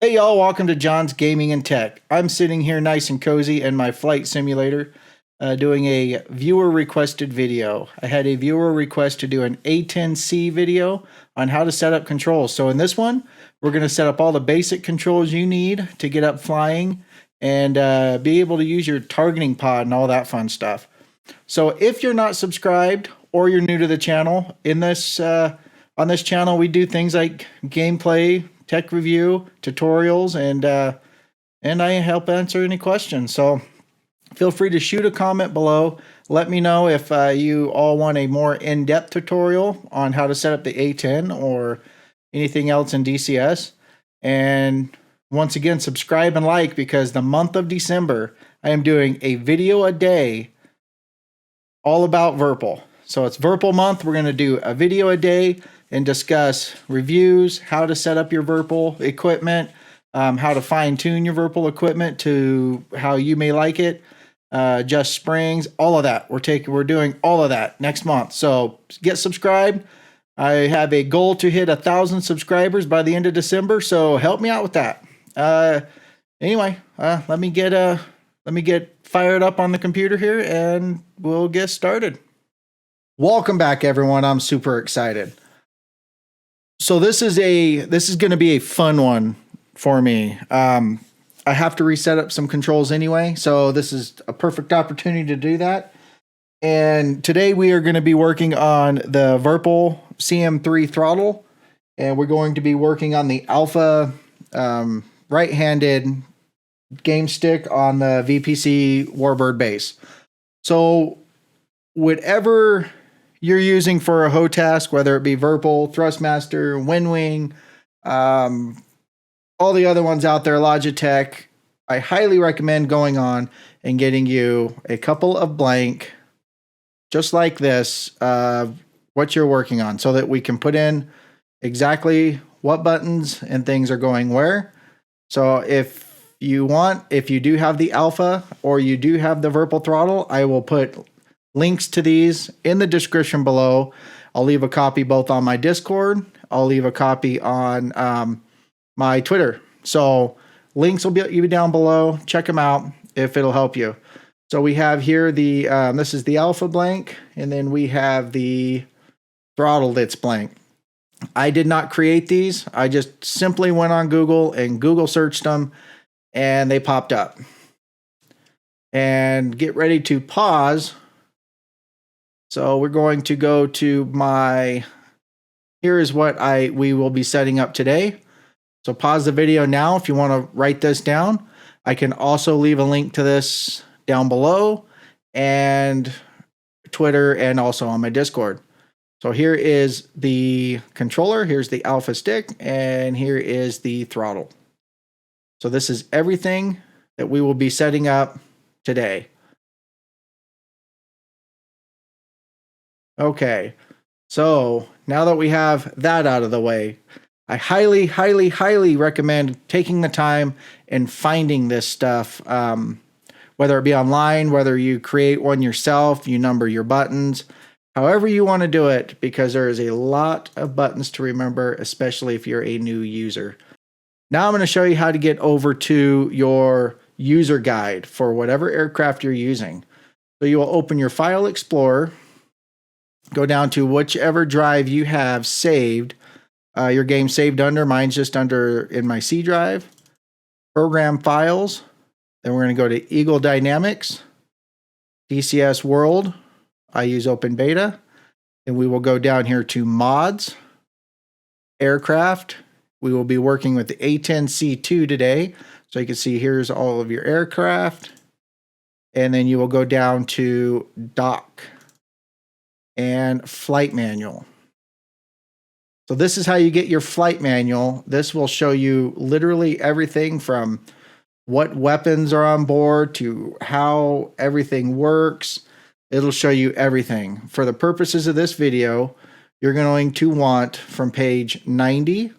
Hey y'all, welcome to John's Gaming and Tech. I'm sitting here nice and cozy in my flight simulator doing a viewer requested video. I had a viewer request to do an A10C video on how to set up controls. So in this one, we're going to set up all the basic controls you need to get up flying and be able to use your targeting pod and all that fun stuff. So if you're not subscribed or you're new to the channel, in this on this channel we do things like gameplay, tech review, tutorials, and I help answer any questions. So feel free to shoot a comment below. Let me know if you all want a more in-depth tutorial on how to set up the A10 or anything else in DCS. And once again, subscribe and like, because the month of December, I am doing a video a day all about Virpil. So it's Virpil month. We're going to do a video a day and discuss reviews, how to set up your Virpil equipment, how to fine tune your Virpil equipment to how you may like it, adjust springs, all of that. We're doing all of that next month. So get subscribed. I have a goal to hit 1,000 subscribers by the end of December. So help me out with that. Anyway, let me get fired up on the computer here and we'll get started. Welcome back, everyone. I'm super excited. So this is going to be a fun one for me. I have to reset up some controls anyway, so this is a perfect opportunity to do that. And today we are going to be working on the Virpil CM3 throttle, and we're going to be working on the alpha right-handed game stick on the VPC Warbird base. So whatever you're using for a hoe task, whether it be Virpil, Thrustmaster, Windwing, all the other ones out there, Logitech, I highly recommend going on and getting you a couple of blank, just like this, what you're working on, so that we can put in exactly what buttons and things are going where. So if you do have the alpha or you do have the Virpil throttle, I will put links to these in the description below. I'll leave a copy both on my Discord. I'll leave a copy on my Twitter. So links will be down below. Check them out if it'll help you. So we have here this is the alpha blank, and then we have the throttle that's blank. I did not create these. I just simply went on Google and Google searched them, and they popped up. And get ready to pause. So we're going to go to here is what we will be setting up today. So pause the video now if you want to write this down. I can also leave a link to this down below, and Twitter, and also on my Discord. So here is the controller, here's the alpha stick, and here is the throttle. So this is everything that we will be setting up today. Okay, so now that we have that out of the way, I highly, highly, highly recommend taking the time and finding this stuff, whether it be online, whether you create one yourself, you number your buttons, however you want to do it, because there is a lot of buttons to remember, especially if you're a new user. Now I'm going to show you how to get over to your user guide for whatever aircraft you're using. So you will open your File Explorer, go down to whichever drive you have saved, your game saved under. Mine's just under in my C drive. Program Files. Then we're going to go to Eagle Dynamics, DCS World. I use Open Beta. And we will go down here to Mods, Aircraft. We will be working with the A10C2 today. So you can see here's all of your aircraft. And then you will go down to Dock and Flight Manual. So this is how you get your flight manual. This will show you literally everything from what weapons are on board to how everything works. It'll show you everything. For the purposes of this video, you're going to want from page 90,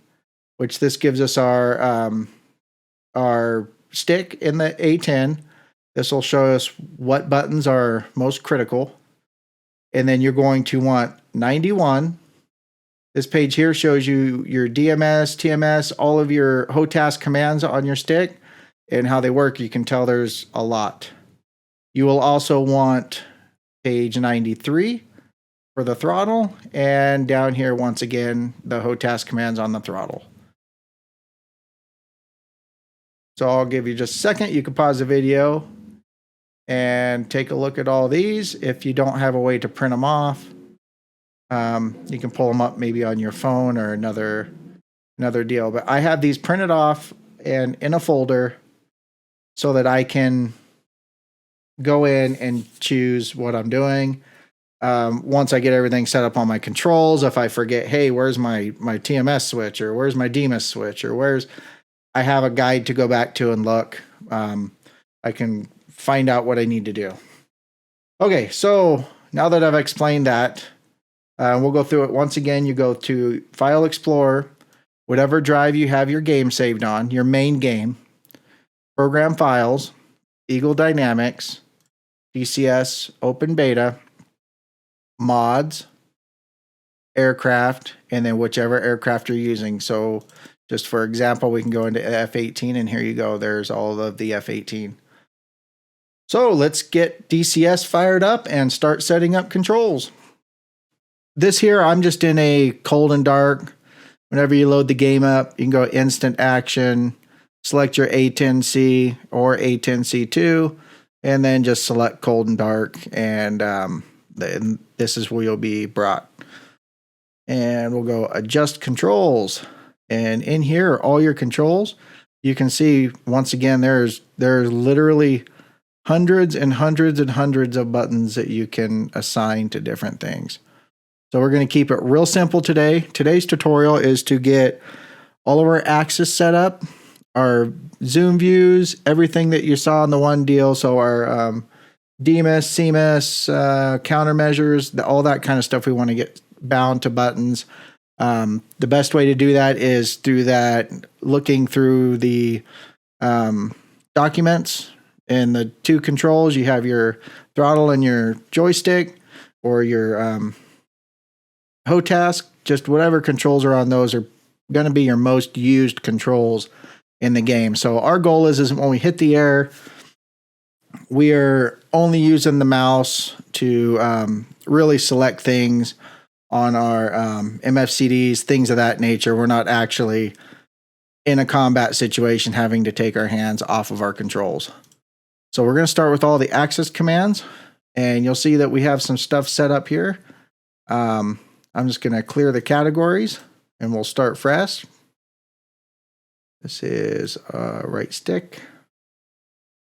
which this gives us our stick in the A10. This will show us what buttons are most critical. And then you're going to want 91. This page here shows you your DMS, TMS, all of your HOTAS commands on your stick and how they work. You can tell there's a lot. You will also want page 93 for the throttle, and down here, once again, the HOTAS commands on the throttle. So I'll give you just a second. You can pause the video and take a look at all these. If you don't have a way to print them off, you can pull them up maybe on your phone or another deal. But I have these printed off and in a folder so that I can go in and choose what I'm doing. Once I get everything set up on my controls, if I forget, hey, where's my TMS switch, or where's my DMS switch, or I have a guide to go back to and look. I can find out what I need to do. Okay, so now that I've explained that, we'll go through it once again. You go to File Explorer, whatever drive you have your game saved on, your main game, Program Files, Eagle Dynamics, DCS, Open Beta, Mods, Aircraft, and then whichever aircraft you're using. So just for example, we can go into F-18, and here you go. There's all of the F-18. So let's get DCS fired up and start setting up controls. This here, I'm just in a cold and dark. Whenever you load the game up, you can go instant action, select your A10C or A10C2, and then just select cold and dark, and then this is where you'll be brought. And we'll go adjust controls. And in here are all your controls. You can see, once again, there's literally hundreds and hundreds and hundreds of buttons that you can assign to different things. So we're going to keep it real simple today. Today's tutorial is to get all of our axis set up, our zoom views, everything that you saw in the one deal. So our DMS, CMS, countermeasures, all that kind of stuff we want to get bound to buttons. The best way to do that is through that, looking through the documents and the two controls. You have your throttle and your joystick, or your HOTAS. Just whatever controls are on those are going to be your most used controls in the game. So our goal is when we hit the air, we are only using the mouse to really select things on our MFCDs, things of that nature. We're not actually in a combat situation having to take our hands off of our controls. So we're going to start with all the access commands, and you'll see that we have some stuff set up here. I'm just going to clear the categories, and we'll start fresh. This is right stick.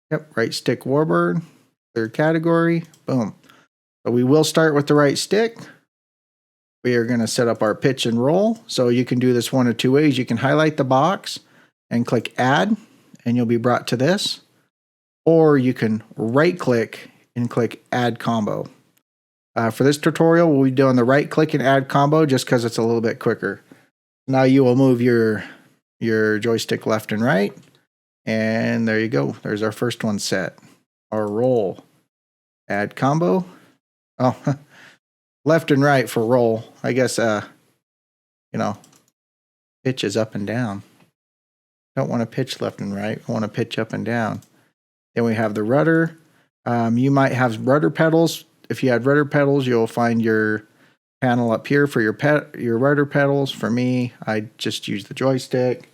Yep, right stick warbird. Third category. Boom. So we will start with the right stick. We are going to set up our pitch and roll. So you can do this one of two ways. You can highlight the box and click add, and you'll be brought to this. Or you can right click and click add combo. For this tutorial, we'll be doing the right click and add combo just because it's a little bit quicker. Now you will move your joystick left and right. And there you go. There's our first one set. Our roll. Add combo. Oh, left and right for roll. I guess, pitch is up and down. Don't want to pitch left and right. I want to pitch up and down. Then we have the rudder. You might have rudder pedals. If you had rudder pedals, you'll find your panel up here for your rudder pedals. For me, I just use the joystick.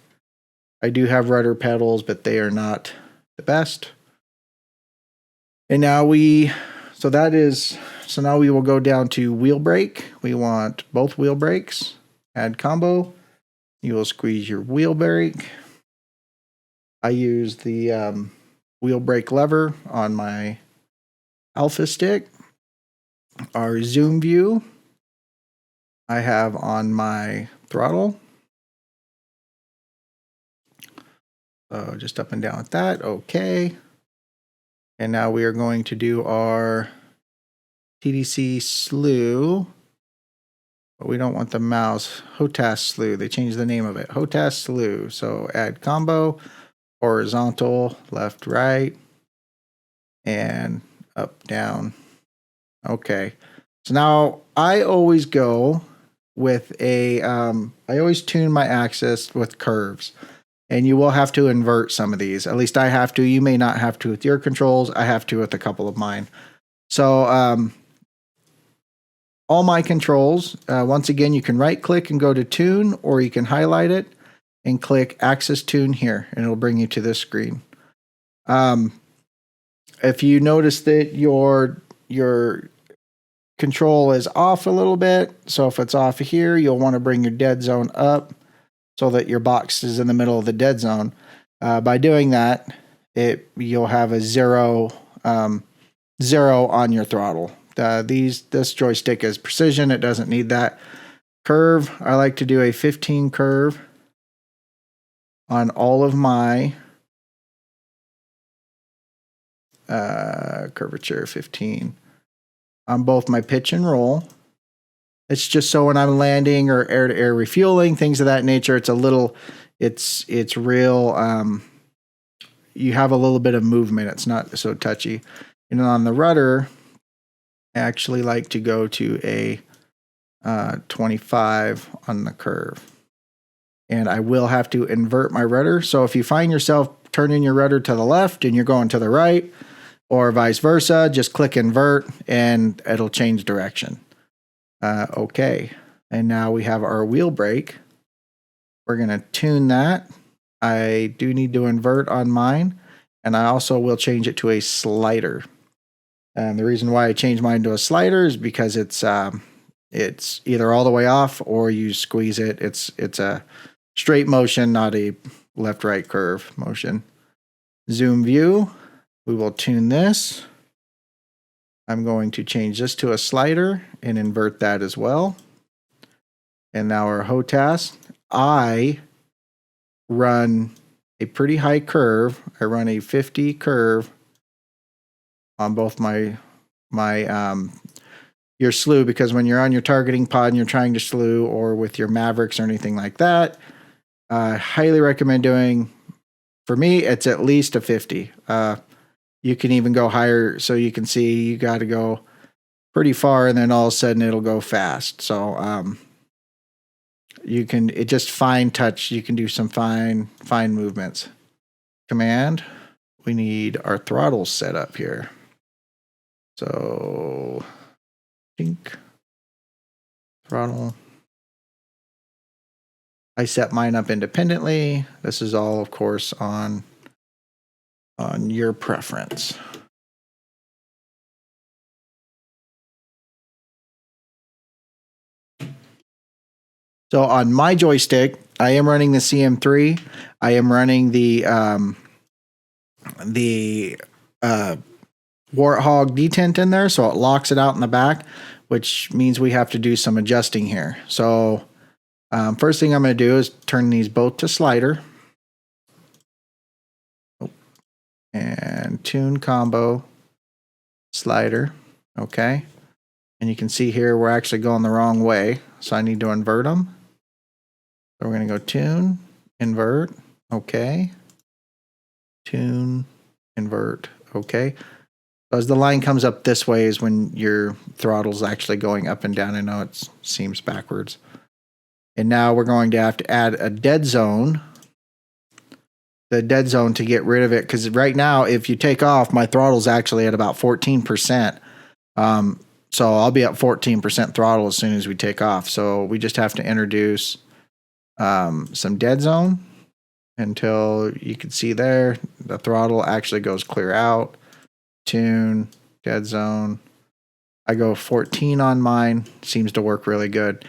I do have rudder pedals, but they are not the best. And now now we will go down to wheel brake. We want both wheel brakes. Add combo. You will squeeze your wheel brake. I use the wheel brake lever on my alpha stick. Our zoom view I have on my throttle. So just up and down with that. Okay. And now we are going to do our TDC slew. But we don't want the mouse. HOTAS slew. They changed the name of it. HOTAS slew. So add combo. Horizontal, left, right, and up, down. Okay. So now I always go with a, I always tune my axis with curves. And you will have to invert some of these. At least I have to. You may not have to with your controls. I have to with a couple of mine. So all my controls, once again, you can right click and go to tune, or you can highlight it and click axis tune here, and it'll bring you to this screen. If you notice that your control is off a little bit, so if it's off here, you'll want to bring your dead zone up so that your box is in the middle of the dead zone. By doing that, you'll have a zero on your throttle. This joystick is precision. It doesn't need that. Curve, I like to do a 15 curve on all of my curvature 15 on both my pitch and roll. It's just so when I'm landing or air-to-air refueling, things of that nature, it's a little, it's real, you have a little bit of movement. It's not so touchy. And on the rudder, I actually like to go to a 25 on the curve. And I will have to invert my rudder. So if you find yourself turning your rudder to the left and you're going to the right, or vice versa, just click invert and it'll change direction. Okay, and now we have our wheel brake. We're going to tune that. I do need to invert on mine, and I also will change it to a slider. And the reason why I changed mine to a slider is because it's either all the way off or you squeeze it. It's a straight motion, not a left-right curve motion. Zoom view, we will tune this. I'm going to change this to a slider and invert that as well. And now our HOTAS. I run a pretty high curve. I run a 50 curve on both your slew, because when you're on your targeting pod and you're trying to slew, or with your Mavericks or anything like that, I highly recommend doing, for me, it's at least a 50. You can even go higher, so you can see you got to go pretty far, and then all of a sudden it'll go fast. So it just fine touch. You can do some fine movements. Command, we need our throttle set up here. So, throttle. I set mine up independently. This is all, of course, on your preference. So on my joystick, I am running the CM3. I am running the Warthog detent in there, so it locks it out in the back, which means we have to do some adjusting here. So first thing I'm going to do is turn these both to slider. And tune combo slider. Okay. And you can see here we're actually going the wrong way, so I need to invert them. So we're going to go tune, invert, okay. Tune, invert, okay. So as the line comes up this way is when your throttle's actually going up and down. I know it seems backwards. And now we're going to have to add a dead zone. The dead zone to get rid of it, because right now, if you take off, my throttle's actually at about 14%. So I'll be at 14% throttle as soon as we take off. So we just have to introduce some dead zone until you can see there the throttle actually goes clear out. Tune, dead zone. I go 14 on mine. Seems to work really good.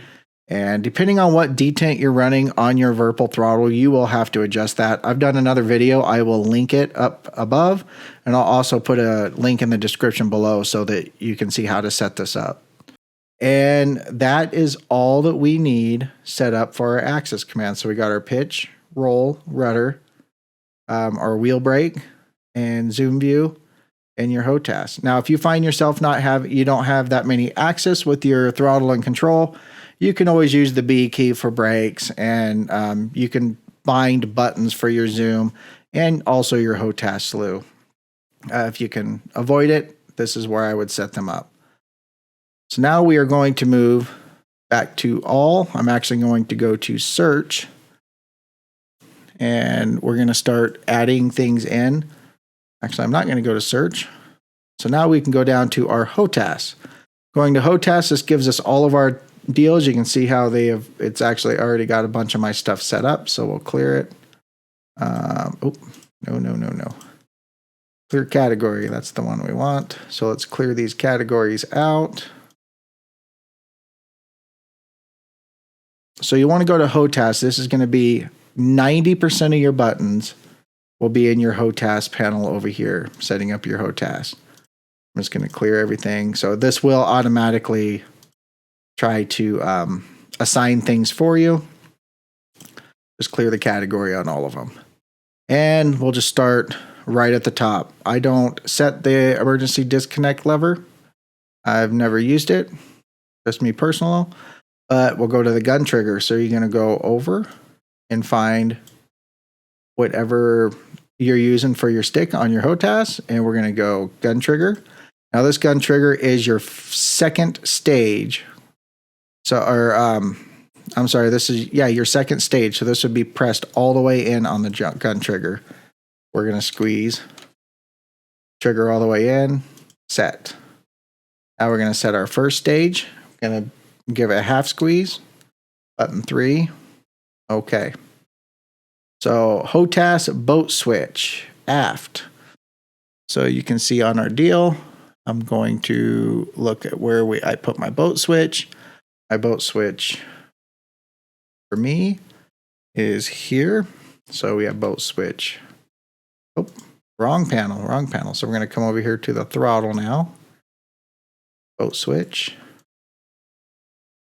And depending on what detent you're running on your Virpil throttle, you will have to adjust that. I've done another video. I will link it up above, and I'll also put a link in the description below so that you can see how to set this up. And that is all that we need set up for our axis command. So we got our pitch, roll, rudder, our wheel brake, and zoom view, and your HOTAS. Now, if you find yourself you don't have that many axis with your throttle and control, you can always use the B key for brakes, and you can bind buttons for your zoom and also your HOTAS slew. If you can avoid it, this is where I would set them up. So now we are going to move back to all. I'm actually going to go to search, and we're going to start adding things in. Actually, I'm not going to go to search. So now we can go down to our HOTAS. Going to HOTAS, this gives us all of our deals. You can see how it's actually already got a bunch of my stuff set up. So we'll clear it. No. Clear category, that's the one we want. So let's clear these categories out. So you want to go to HOTAS. This is going to be 90% of your buttons will be in your HOTAS panel over here, setting up your HOTAS. I'm just going to clear everything. So this will automatically try to assign things for you. Just clear the category on all of them. And we'll just start right at the top. I don't set the emergency disconnect lever. I've never used it, just me personal. But we'll go to the gun trigger. So you're going to go over and find whatever you're using for your stick on your HOTAS, and we're going to go gun trigger. Now this gun trigger is your second stage. So, I'm sorry, this is, your second stage. So this would be pressed all the way in on the gun trigger. We're going to squeeze, trigger all the way in, set. Now we're going to set our first stage. Going to give it a half squeeze, button 3, okay. So HOTAS boat switch, aft. So you can see on our deal, I'm going to look at where I put my boat switch. My boat switch for me is here. So we have boat switch. Oh, wrong panel. So we're going to come over here to the throttle now. Boat switch.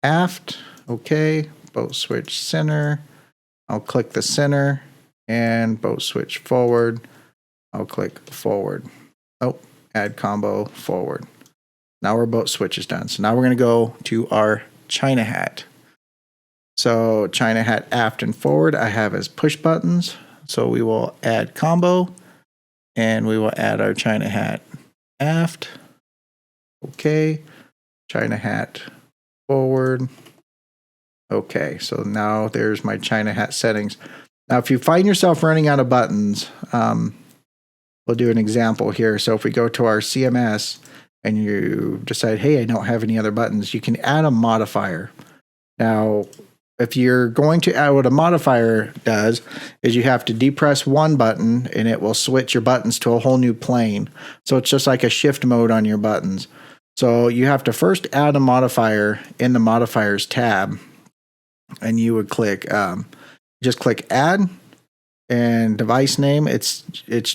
Aft. Okay. Boat switch center. I'll click the center, and boat switch forward. I'll click forward. Oh, add combo forward. Now our boat switch is done. So now we're going to go to our China hat. So China hat aft and forward I have as push buttons. So we will add combo, and we will add our China hat aft. Okay. China hat forward. Okay, so now there's my China hat settings. Now, if you find yourself running out of buttons, we'll do an example here. So if we go to our CMS and you decide, hey, I don't have any other buttons, you can add a modifier. Now, if you're going to add, what a modifier does is you have to depress one button and it will switch your buttons to a whole new plane. So it's just like a shift mode on your buttons. So you have to first add a modifier in the modifiers tab, and you would click, just click add and device name. It's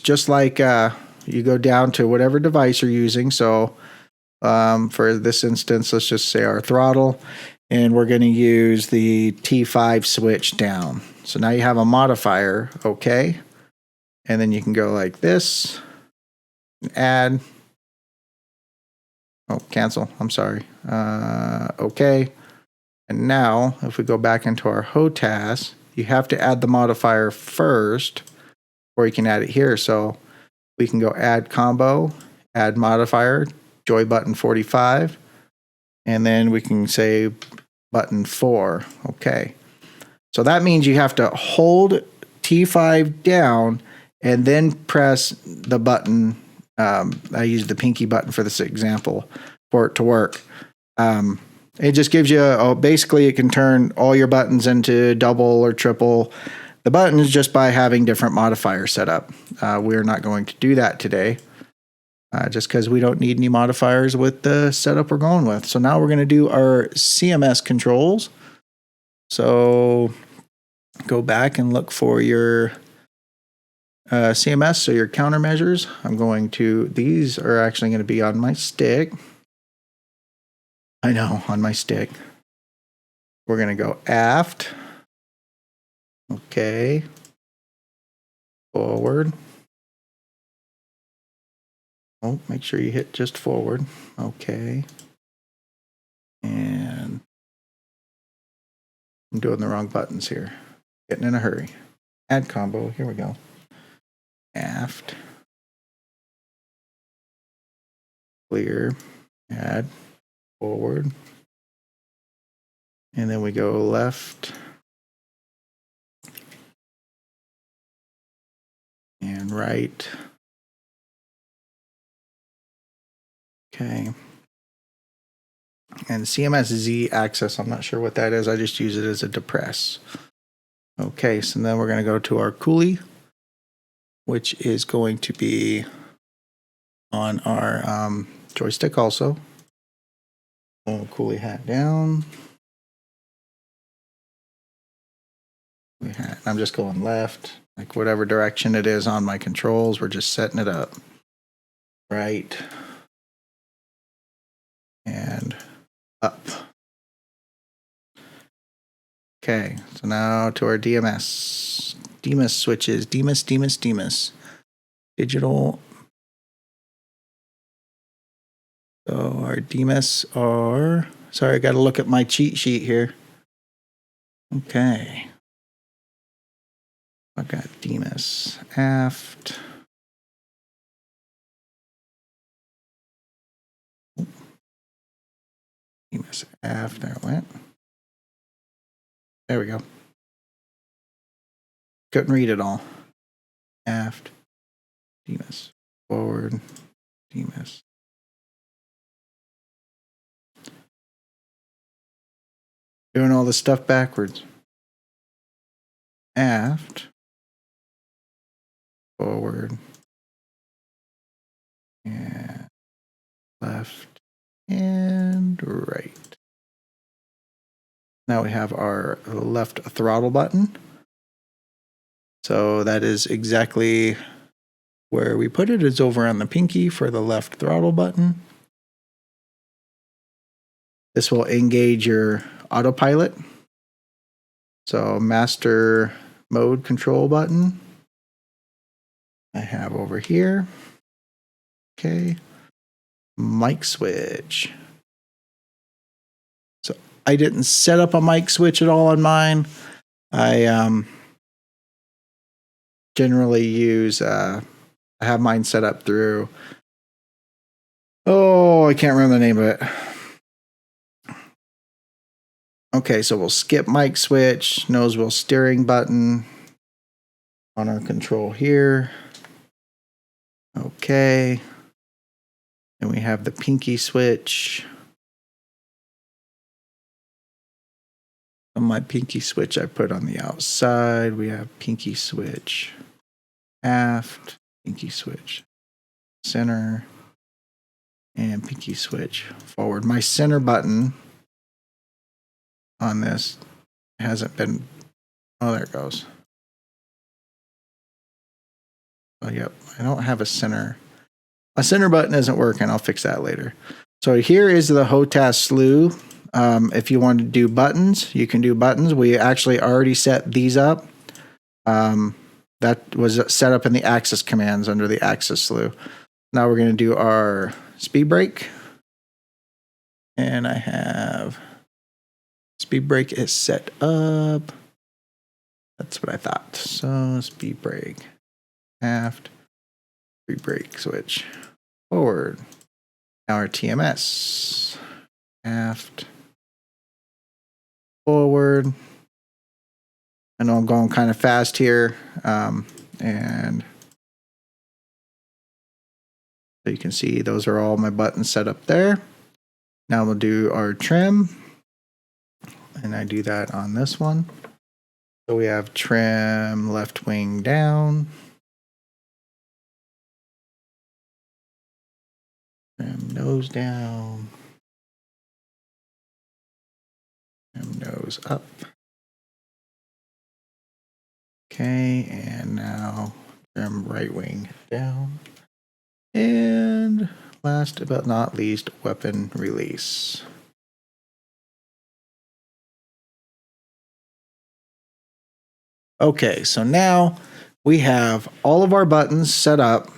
just like you go down to whatever device you're using. So for this instance, let's just say our throttle, and we're going to use the T5 switch down. So now you have a modifier, okay, and then you can go like this, add. Oh, cancel. I'm sorry. Okay. And now, if we go back into our HOTAS, you have to add the modifier first, or you can add it here. So we can go add combo, add modifier, joy button 45, and then we can say button 4. Okay. So that means you have to hold T5 down and then press the button. I use the pinky button for this example for it to work. It just gives you, basically it can turn all your buttons into double or triple the buttons just by having different modifiers set up. We're not going to do that today, just because we don't need any modifiers with the setup we're going with. So now we're going to do our CMS controls. So go back and look for your CMS, so your countermeasures. These are actually going to be on my stick. I know, on my stick. We're going to go aft. Okay. Forward. Oh, make sure you hit just forward. Okay. And I'm doing the wrong buttons here. Getting in a hurry. Add combo. Here we go. Aft. Clear. Add. Forward. And then we go left and right. Okay. And CMS Z axis, I'm not sure what that is. I just use it as a depress. Okay, so then we're going to go to our coolie, which is going to be on our joystick also. So coolie hat down. Coolie hat. I'm just going left, like whatever direction it is on my controls. We're just setting it up. Right. And up. Okay, so now to our DMS. DMS switches. DMS. Digital. So our DMS are... Sorry, I got to look at my cheat sheet here. Okay. I got DMS aft. DMS aft. There it went. There we go. Couldn't read it all. Aft. DMS. Forward. DMS. Doing all this stuff backwards. Aft. Forward. And left. And right. Now we have our left throttle button. So that is exactly where we put it. It's over on the pinky for the left throttle button. This will engage your autopilot. So master mode control button I have over here. Okay. Mic switch. So I didn't set up a mic switch at all on mine. I generally use, I have mine set up through, I can't remember the name of it. Okay, so we'll skip mic switch, nose wheel steering button on our control here. Okay. And we have the pinky switch. On my pinky switch I put on the outside. We have pinky switch aft, pinky switch center, and pinky switch forward. My center button on this hasn't been, there it goes. Oh, yep, I don't have a center. My center button isn't working. I'll fix that later. So here is the HOTAS slew. If you want to do buttons, you can do buttons. We actually already set these up. That was set up in the Axis commands under the Axis slew. Now we're going to do our speed brake. And I have speed brake is set up. That's what I thought. So speed brake, aft, speed brake switch, forward. Now our TMS, aft, forward. I know I'm going kind of fast here, and so you can see those are all my buttons set up there. Now we'll do our trim, and I do that on this one. So we have trim left wing down, trim nose down, trim nose up. Okay, and now trim right wing down. And last but not least, weapon release. Okay, so now we have all of our buttons set up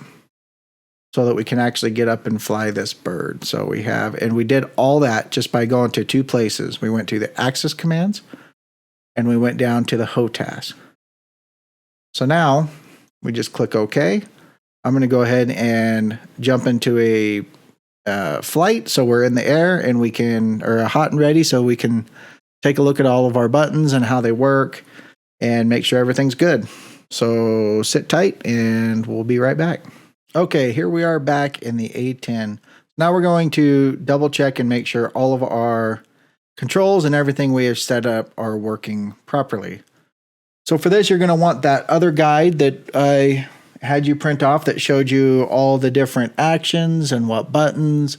so that we can actually get up and fly this bird. So we have, and we did all that just by going to two places. We went to the Axis commands and we went down to the HOTAS. So now we just click OK. I'm going to go ahead and jump into a flight. So we're in the air and we can, or hot and ready, so we can take a look at all of our buttons and how they work and make sure everything's good. So sit tight and we'll be right back. Okay, here we are back in the A10. Now we're going to double check and make sure all of our controls and everything we have set up are working properly. So for this, you're going to want that other guide that I had you print off that showed you all the different actions and what buttons,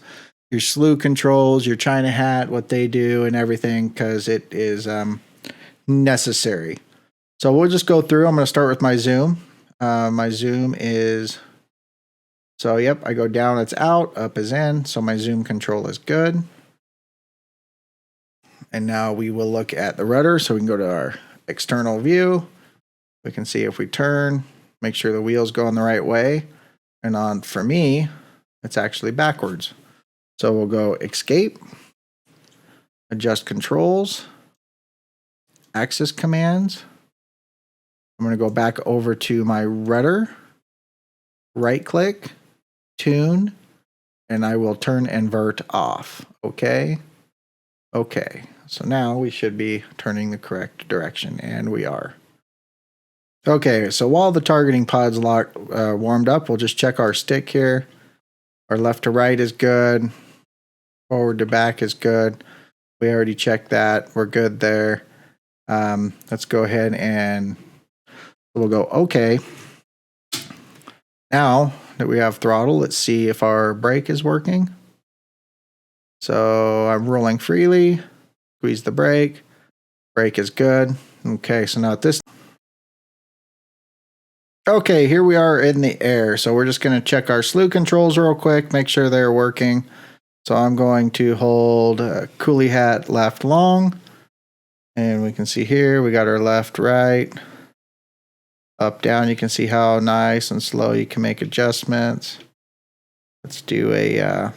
your slew controls, your China hat, what they do and everything, because it is necessary. So we'll just go through. I'm going to start with my zoom. My zoom is, so yep, I go down, it's out, up is in. So my zoom control is good. And now we will look at the rudder. So we can go to our external view. We can see if we turn, make sure the wheels go in the right way. And on, for me, it's actually backwards. So we'll go escape, adjust controls, axis commands. I'm going to go back over to my rudder, right click, tune, and I will turn invert off. Okay. Okay. So now we should be turning the correct direction, and we are. Okay. So while the targeting pod's warmed up, we'll just check our stick here. Our left to right is good. Forward to back is good. We already checked that. We're good there. Let's go ahead and we'll go okay. Now that we have throttle, let's see if our brake is working. So I'm rolling freely, squeeze the brake. Brake is good. Okay, so now at this. Okay, here we are in the air. So we're just going to check our slew controls real quick, make sure they're working. So I'm going to hold coolie hat left long. And we can see here, we got our left, right, up, down. You can see how nice and slow you can make adjustments. Let's do a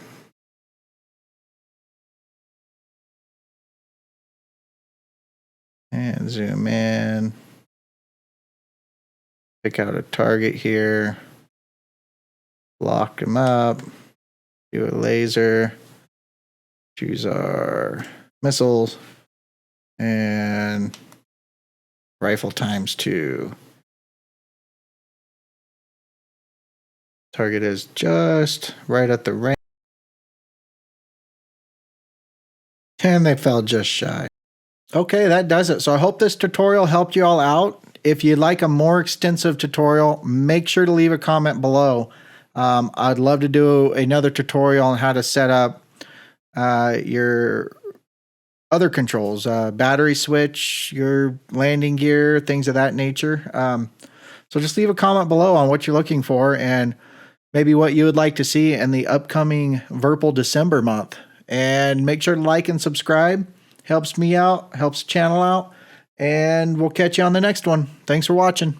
and zoom in. Pick out a target here. Lock them up. Do a laser. Choose our missiles. And rifle ×2. Target is just right at the range. And they fell just shy. Okay, that does it. So I hope this tutorial helped you all out. If you'd like a more extensive tutorial, make sure to leave a comment below. I'd love to do another tutorial on how to set up your other controls, battery switch, your landing gear, things of that nature. So just leave a comment below on what you're looking for and maybe what you would like to see in the upcoming Virpil December month. And make sure to like and subscribe. Helps me out, helps the channel out, and we'll catch you on the next one. Thanks for watching.